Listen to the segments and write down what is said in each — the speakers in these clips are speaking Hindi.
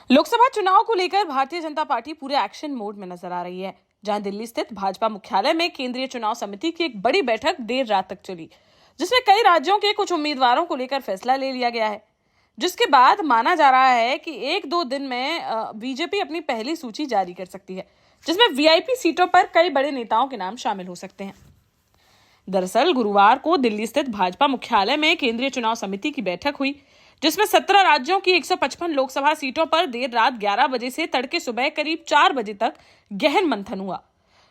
लोकसभा चुनाव को लेकर भारतीय जनता पार्टी पूरे एक्शन मोड में नजर आ रही है, जहां दिल्ली स्थित भाजपा मुख्यालय में केंद्रीय चुनाव समिति की एक बड़ी बैठक देर रात तक चली, जिसमें कई राज्यों के कुछ उम्मीदवारों को लेकर फैसला ले लिया गया है। जिसके बाद माना जा रहा है कि 1-2 दिन में बीजेपी अपनी पहली सूची जारी कर सकती है, जिसमें वीआईपी सीटों पर कई बड़े नेताओं के नाम शामिल हो सकते हैं। दरअसल गुरुवार को दिल्ली स्थित भाजपा मुख्यालय में केंद्रीय चुनाव समिति की बैठक हुई, जिसमें 17 राज्यों की 155 लोकसभा सीटों पर देर रात 11 बजे से तड़के सुबह करीब 4 बजे तक गहन मंथन हुआ।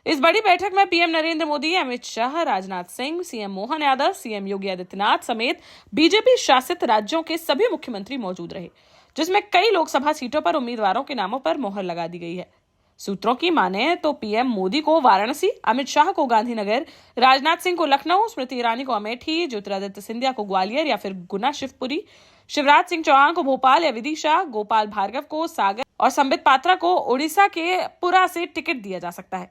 इस बड़ी बैठक में PM Narendra Modi, Amit Shah, Rajnath Singh, CM Mohan Yadav, CM Yogi Adityanath समेत बीजेपी शासित राज्यों के सभी मुख्यमंत्री मौजूद रहे, जिसमें कई लोकसभा सीटों पर उम्मीदवारों के नामों पर मोहर लगा दी गई है। सूत्रों की माने तो पीएम मोदी को वाराणसी, अमित शाह को गांधीनगर, राजनाथ सिंह को लखनऊ, स्मृति ईरानी को अमेठी, ज्योतिरादित्य सिंधिया को ग्वालियर या फिर गुना शिवपुरी, शिवराज सिंह चौहान को भोपाल या विदिशा, गोपाल भार्गव को सागर और संबित पात्रा को ओडिशा के पुरा से टिकट दिया जा सकता है।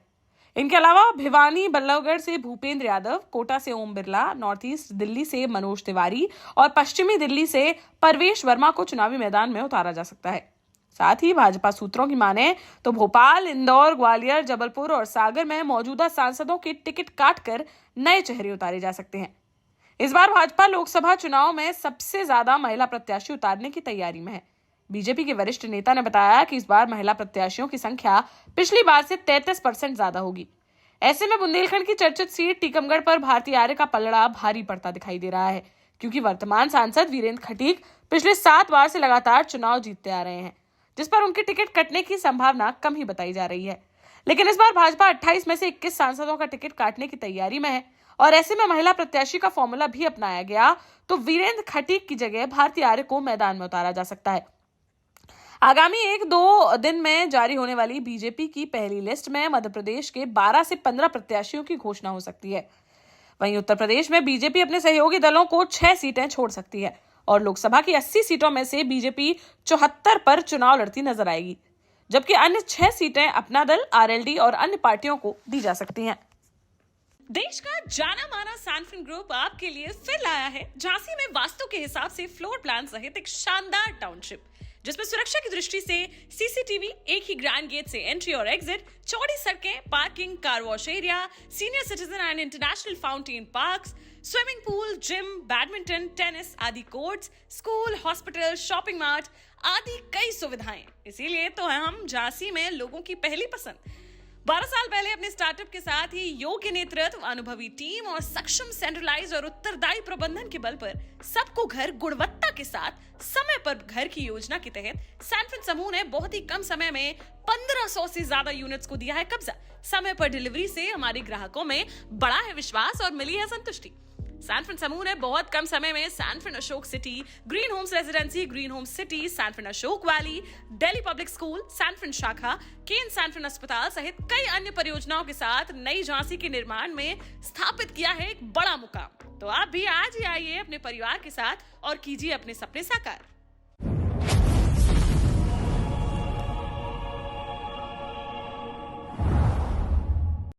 इनके अलावा भिवानी बल्लभगढ़ से भूपेंद्र यादव, कोटा से ओम बिरला, नॉर्थ ईस्ट दिल्ली से मनोज तिवारी और पश्चिमी दिल्ली से परवेश वर्मा को चुनावी मैदान में उतारा जा सकता है। साथ ही भाजपा सूत्रों की माने तो भोपाल, इंदौर, ग्वालियर, जबलपुर और सागर में मौजूदा सांसदों के टिकट काटकर नए चेहरे उतारे जा सकते हैं। इस बार भाजपा लोकसभा चुनाव में सबसे ज्यादा महिला प्रत्याशी उतारने की तैयारी में है। बीजेपी के वरिष्ठ नेता ने बताया कि इस बार महिला प्रत्याशियों की संख्या पिछली बार से 33% ज्यादा होगी। ऐसे में बुंदेलखंड की चर्चित सीट टीकमगढ़ पर भारती आर्य का पलड़ा भारी पड़ता दिखाई दे रहा है, क्योंकि वर्तमान सांसद वीरेंद्र खटीक पिछले 7 बार से लगातार चुनाव जीतते आ रहे हैं, जिस पर उनकी टिकट कटने की संभावना कम ही बताई जा रही है। लेकिन इस बार भाजपा 28 में से 21 सांसदों का टिकट काटने की तैयारी में है और ऐसे में महिला प्रत्याशी का फॉर्मूला भी अपनाया गया तो वीरेंद्र खटीक की जगह भारती आर्य को मैदान में उतारा जा सकता है। आगामी 1-2 दिन में जारी होने वाली बीजेपी की पहली लिस्ट में मध्य प्रदेश के 12 से 15 प्रत्याशियों की घोषणा हो सकती है। वहीं उत्तर प्रदेश में बीजेपी अपने सहयोगी दलों को 6 सीटें छोड़ सकती है और लोकसभा की 80 सीटों में से बीजेपी 74 पर चुनाव लड़ती नजर आएगी, जबकि अन्य 6 सीटें अपना दल, आरएलडी और अन्य पार्टियों को दी जा सकती हैं। देश का जाना माना सैनफिन ग्रुप आपके लिए फिर लाया है झांसी में वास्तु के हिसाब से फ्लोर प्लान सहित एक शानदार टाउनशिप, जिसमें सुरक्षा की दृष्टि से सीसीटीवी, एक ही ग्रैंड गेट से एंट्री और एग्जिट, चौड़ी सड़कें, parking, car wash area, senior citizen and international fountain parks, swimming pool, gym, badminton, tennis आदि courts, school, hospital, shopping mart आदि कई सुविधाएं। इसीलिए तो हम झांसी में लोगों की पहली पसंद। 12 साल पहले अपने स्टार्टअप के साथ ही योग्य नेतृत्व, अनुभवी टीम और सक्षम सेंट्रलाइज और उत्तरदायी प्रबंधन के बल पर सबको घर गुणवत्ता के साथ समय पर घर की योजना के तहत सैनफिन समूह ने बहुत ही कम समय में 1500 से ज्यादा यूनिट्स को दिया है कब्जा। समय पर डिलीवरी से हमारे ग्राहकों में बड़ा है विश्वास और मिली है संतुष्टि। सैनफिन समूह ने बहुत कम समय में Sanfin Ashok city, green homes residency, green homes city, Sanfin Ashok valley, Delhi public school, Sanfin शाखा, केन सैनफिन अस्पताल सहित कई अन्य परियोजनाओं के साथ नई झांसी के निर्माण में स्थापित किया है एक बड़ा मुकाम। तो आप भी आज ही आइए अपने परिवार के साथ और कीजिए अपने सपने साकार।